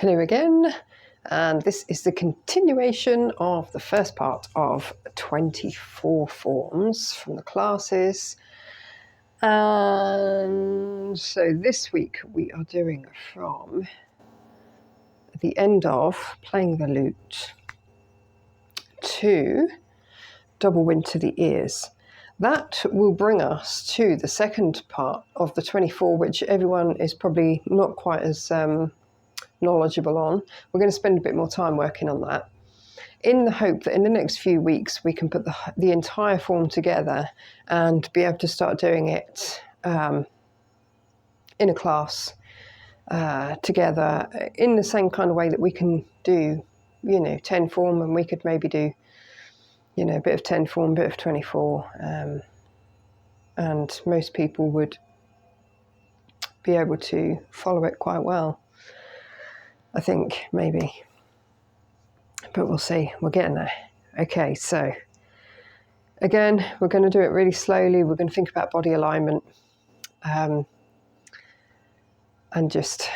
Hello again, and this is the continuation of the first part of 24 forms from the classes. And so this week we are doing from the end of playing the lute to double wind to the ears. That will bring us to the second part of the 24, which everyone is probably not quite as knowledgeable on. We're going to spend a bit more time working on that, in the hope that in the next few weeks we can put the entire form together and be able to start doing it in a class together in the same kind of way that we can do, 10 form, and we could maybe do, a bit of 10 form, a bit of 24, and most people would be able to follow it quite well, I think, maybe. But we'll see. We're getting there. Okay, so again, we're going to do it really slowly. We're going to think about body alignment and just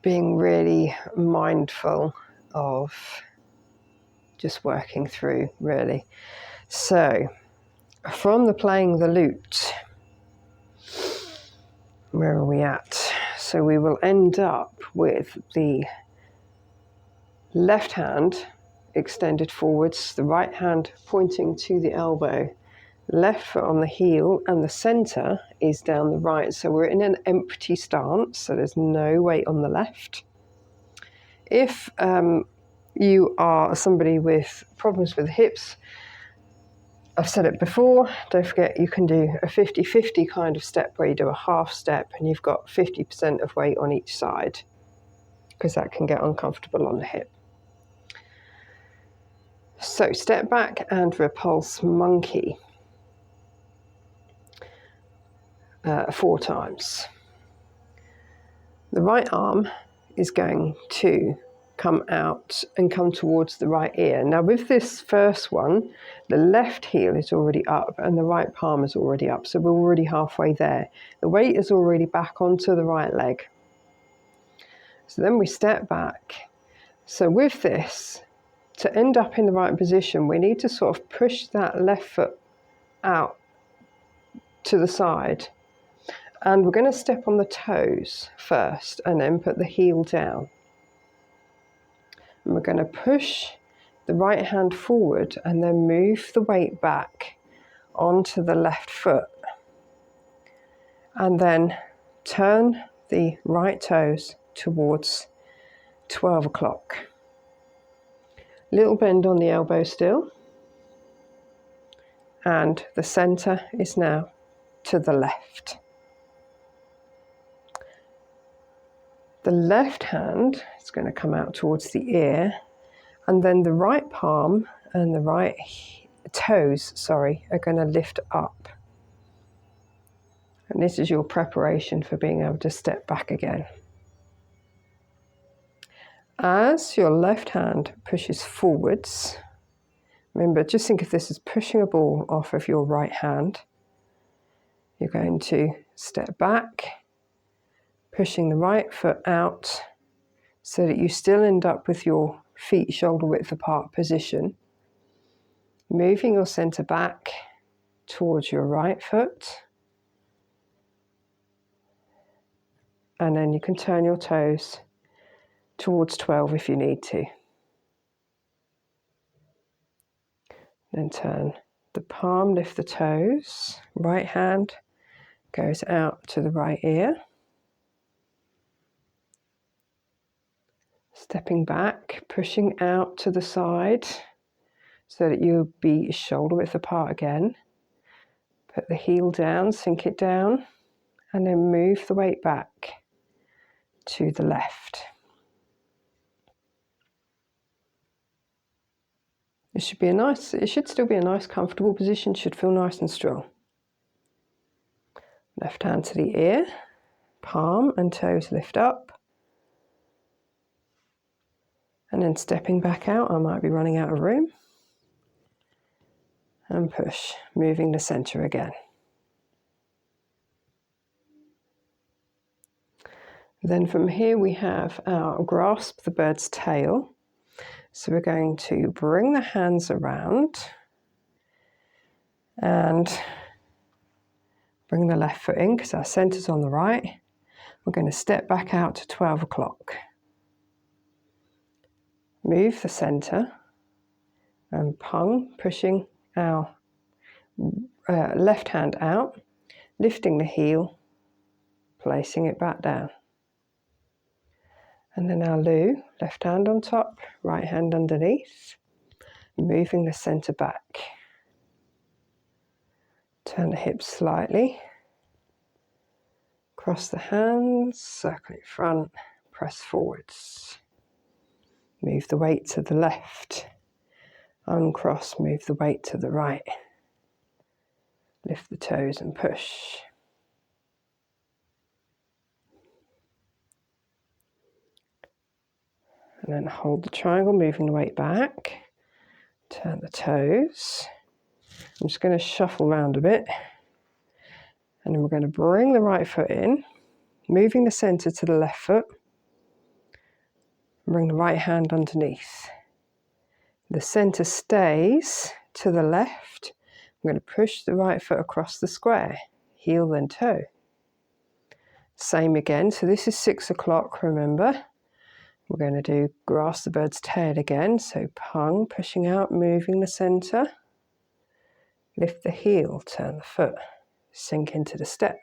being really mindful of just working through, really. So from the playing the lute, where are we at? So we will end up with the left hand extended forwards, the right hand pointing to the elbow, left foot on the heel, and the center is down the right. So we're in an empty stance, so there's no weight on the left. If you are somebody with problems with the hips, I've said it before, don't forget you can do a 50-50 kind of step where you do a half step and you've got 50% of weight on each side, because that can get uncomfortable on the hip. So step back and repulse monkey 4 times. The right arm is going to come out and come towards the right ear. Now with this first one, the left heel is already up and the right palm is already up, so we're already halfway there. The weight is already back onto the right leg. So then we step back. So with this, to end up in the right position, we need to sort of push that left foot out to the side. And we're going to step on the toes first and then put the heel down. And we're going to push the right hand forward and then move the weight back onto the left foot. And then turn the right toes towards 12 o'clock. Little bend on the elbow still. And the center is now to the left. The left hand is going to come out towards the ear, and then the right palm and the right toes, are going to lift up. And this is your preparation for being able to step back again. As your left hand pushes forwards, remember, just think of this as pushing a ball off of your right hand. You're going to step back, pushing the right foot out so that you still end up with your feet shoulder width apart position. Moving your center back towards your right foot. And then you can turn your toes towards 12 if you need to. Then turn the palm, lift the toes. Right hand goes out to the right ear. Stepping back, pushing out to the side so that you'll be shoulder width apart again. Put the heel down, sink it down, and then move the weight back to the left. It should still be a nice, comfortable position, should feel nice and strong. Left hand to the ear, palm and toes lift up. And then stepping back out, I might be running out of room. And push, moving the center again. Then from here we have our grasp the bird's tail. So we're going to bring the hands around and bring the left foot in because our centre's on the right. We're going to step back out to 12 o'clock. Move the center and pung, pushing our left hand out, lifting the heel, placing it back down. And then our Lu, left hand on top, right hand underneath, moving the center back. Turn the hips slightly, cross the hands, circle in front, press forwards. Move the weight to the left, uncross, move the weight to the right. Lift the toes and push. And then hold the triangle, moving the weight back. Turn the toes. I'm just going to shuffle around a bit. And then we're going to bring the right foot in, moving the center to the left foot. Bring the right hand underneath. The center stays to the left. I'm going to push the right foot across the square. Heel then toe. Same again. So this is 6 o'clock, remember. We're going to do grasp the bird's tail again. So pung, pushing out, moving the center. Lift the heel, turn the foot. Sink into the step.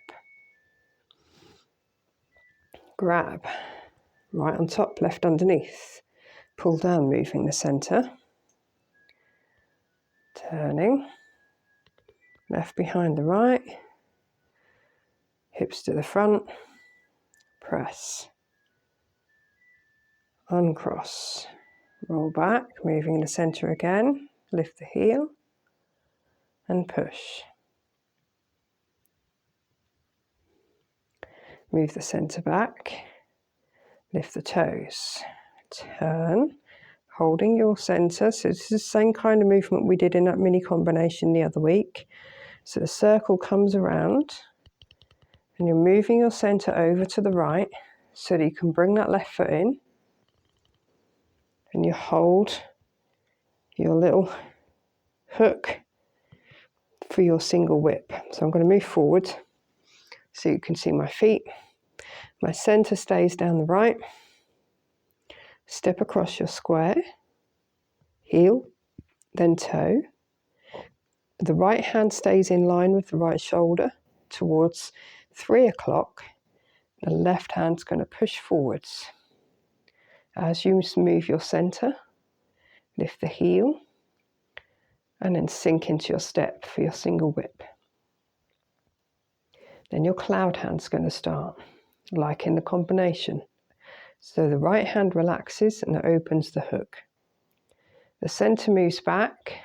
Grab. Right on top, left underneath. Pull down, moving the center. Turning. Left behind the right. Hips to the front. Press. Uncross. Roll back, moving the center again. Lift the heel. And push. Move the center back. Lift the toes. Turn. Holding your center. So this is the same kind of movement we did in that mini combination the other week. So the circle comes around. And you're moving your center over to the right so that you can bring that left foot in. And you hold your little hook for your single whip. So I'm going to move forward so you can see my feet. My center stays down the right. Step across your square. Heel, then toe. The right hand stays in line with the right shoulder towards 3 o'clock. The left hand's going to push forwards. As you move your center, lift the heel, and then sink into your step for your single whip. Then your cloud hand's going to start, like in the combination. So the right hand relaxes and it opens the hook. The center moves back,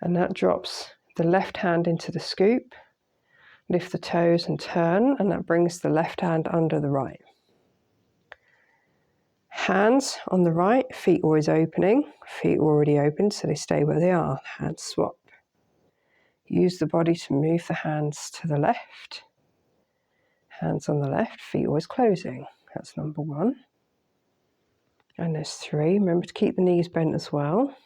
and that drops the left hand into the scoop. Lift the toes and turn, and that brings the left hand under the right. Hands on the right, feet always opening. Feet already open, so they stay where they are. Hands swap. Use the body to move the hands to the left. Hands on the left, feet always closing. That's number 1. And there's 3. Remember to keep the knees bent as well.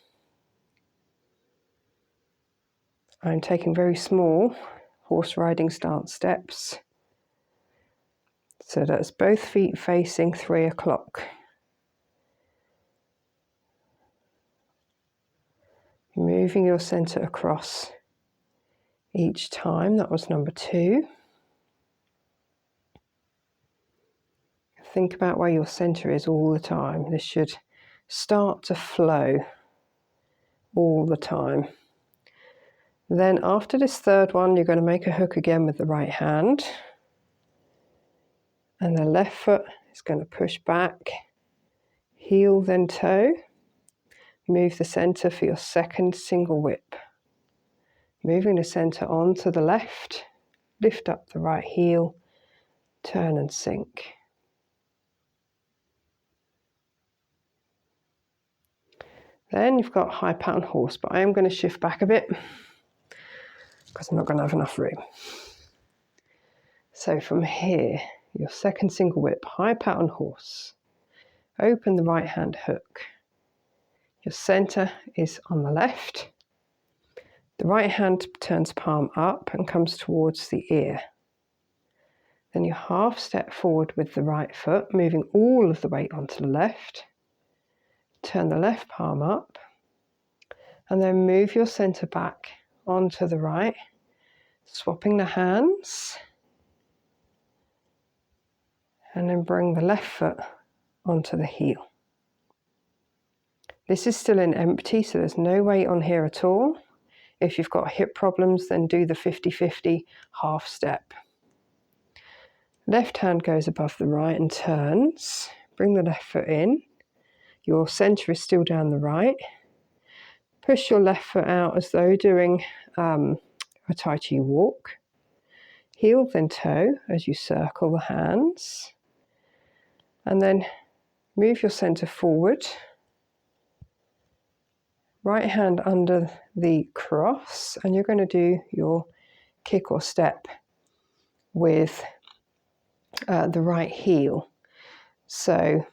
I'm taking very small horse riding stance steps. So that's both feet facing 3 o'clock. Moving your center across each time. That was number 2. Think about where your center is all the time. This should start to flow all the time. Then after this third one, you're going to make a hook again with the right hand. And the left foot is going to push back. Heel, then toe. Move the center for your second single whip. Moving the center onto the left. Lift up the right heel. Turn and sink. Then you've got high pattern horse, but I am going to shift back a bit because I'm not going to have enough room. So from here, your second single whip, high pattern horse. Open the right hand hook. Your center is on the left. The right hand turns palm up and comes towards the ear. Then you half step forward with the right foot, moving all of the weight onto the left. Turn the left palm up, and then move your center back onto the right, swapping the hands, and then bring the left foot onto the heel. This is still in empty, so there's no weight on here at all. If you've got hip problems, then do the 50-50 half step. Left hand goes above the right and turns. Bring the left foot in. Your center is still down the right. Push your left foot out as though doing a Tai Chi walk. Heel then toe as you circle the hands. And then move your center forward. Right hand under the cross, and you're going to do your kick or step with the right heel. So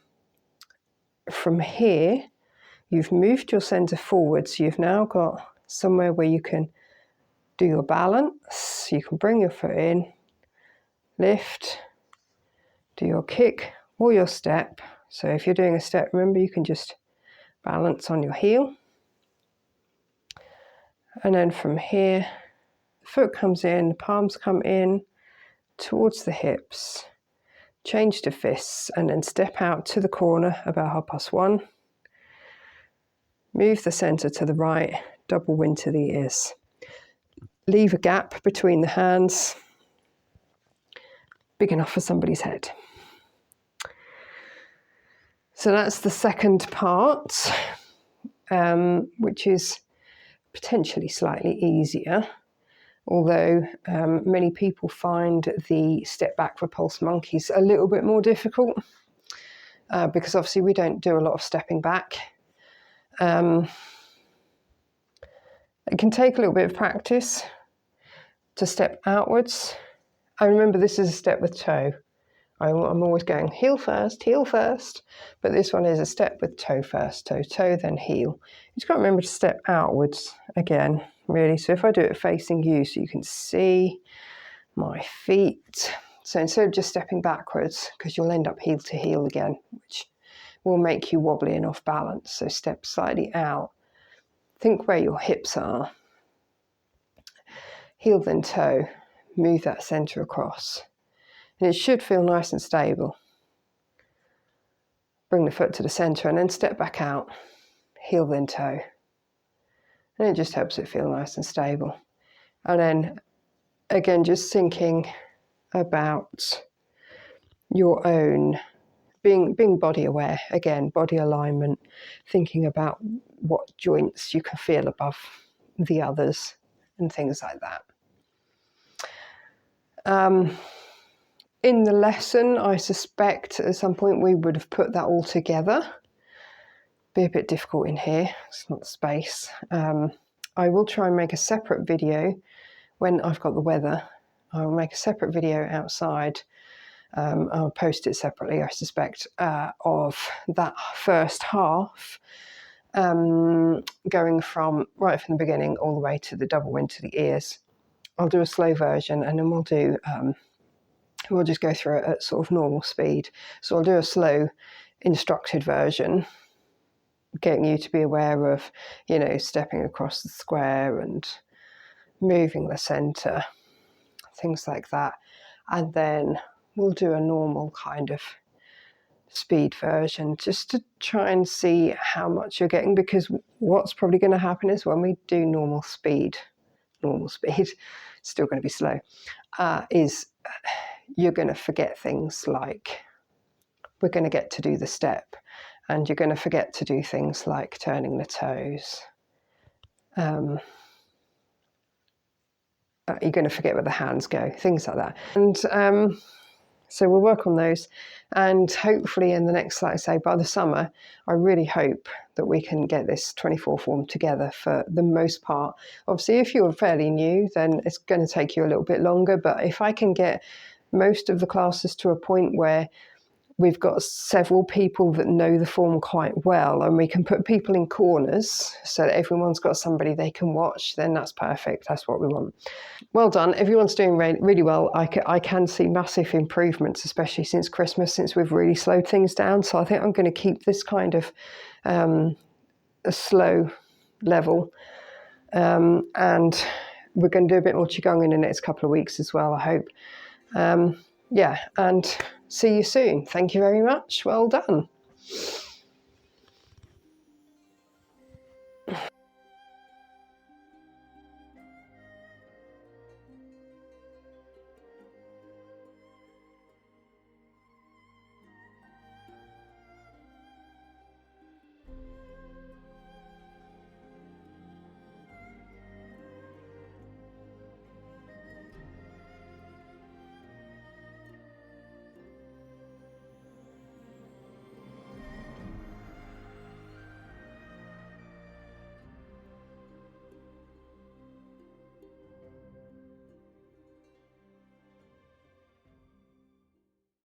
from here, you've moved your center forward, so you've now got somewhere where you can do your balance. You can bring your foot in, lift, do your kick or your step. So if you're doing a step, remember you can just balance on your heel. And then from here, the foot comes in, the palms come in towards the hips, change to fists, and then step out to the corner about 1:30. Move the center to the right, double wind to the ears. Leave a gap between the hands, big enough for somebody's head. So that's the second part, which is potentially slightly easier, although many people find the step back repulse monkeys a little bit more difficult because obviously we don't do a lot of stepping back. It can take a little bit of practice to step outwards. And remember, this is a step with toe. I'm always going heel first, but this one is a step with toe first, toe, then heel. You just got to remember to step outwards again, really. So if I do it facing you, so you can see my feet. So instead of just stepping backwards, because you'll end up heel to heel again, which will make you wobbly and off balance. So step slightly out. Think where your hips are. Heel then toe, move that center across. And it should feel nice and stable. Bring the foot to the center and then step back out, heel then toe. And it just helps it feel nice and stable. And then again, just thinking about your own, being body aware, again, body alignment, thinking about what joints you can feel above the others and things like that. In the lesson, I suspect at some point we would have put that all together. Be a bit difficult in here, it's not the space. I will try and make a separate video when I've got the weather. I'll make a separate video outside. I'll post it separately, I suspect, of that first half, going from right from the beginning all the way to the double wind to the ears. I'll do a slow version, and then we'll just go through it at sort of normal speed. So I'll do a slow instructed version, getting you to be aware of, stepping across the square and moving the center, things like that. And then we'll do a normal kind of speed version just to try and see how much you're getting, because what's probably going to happen is when we do normal speed, still going to be slow, is you're going to forget things like we're going to get to do the step, and you're going to forget to do things like turning the toes. You're going to forget where the hands go, things like that. And so we'll work on those, and hopefully in the next, like I say, by the summer, I really hope that we can get this 24 form together for the most part. Obviously, if you're fairly new, then it's going to take you a little bit longer, but if I can get most of the classes to a point where we've got several people that know the form quite well, and we can put people in corners so that everyone's got somebody they can watch, then that's perfect. That's what we want. Well done. Everyone's doing really well. I can see massive improvements, especially since Christmas, since we've really slowed things down. So I think I'm going to keep this kind of a slow level. And we're going to do a bit more Qigong in the next couple of weeks as well, I hope. Yeah, and see you soon. Thank you very much. Well done.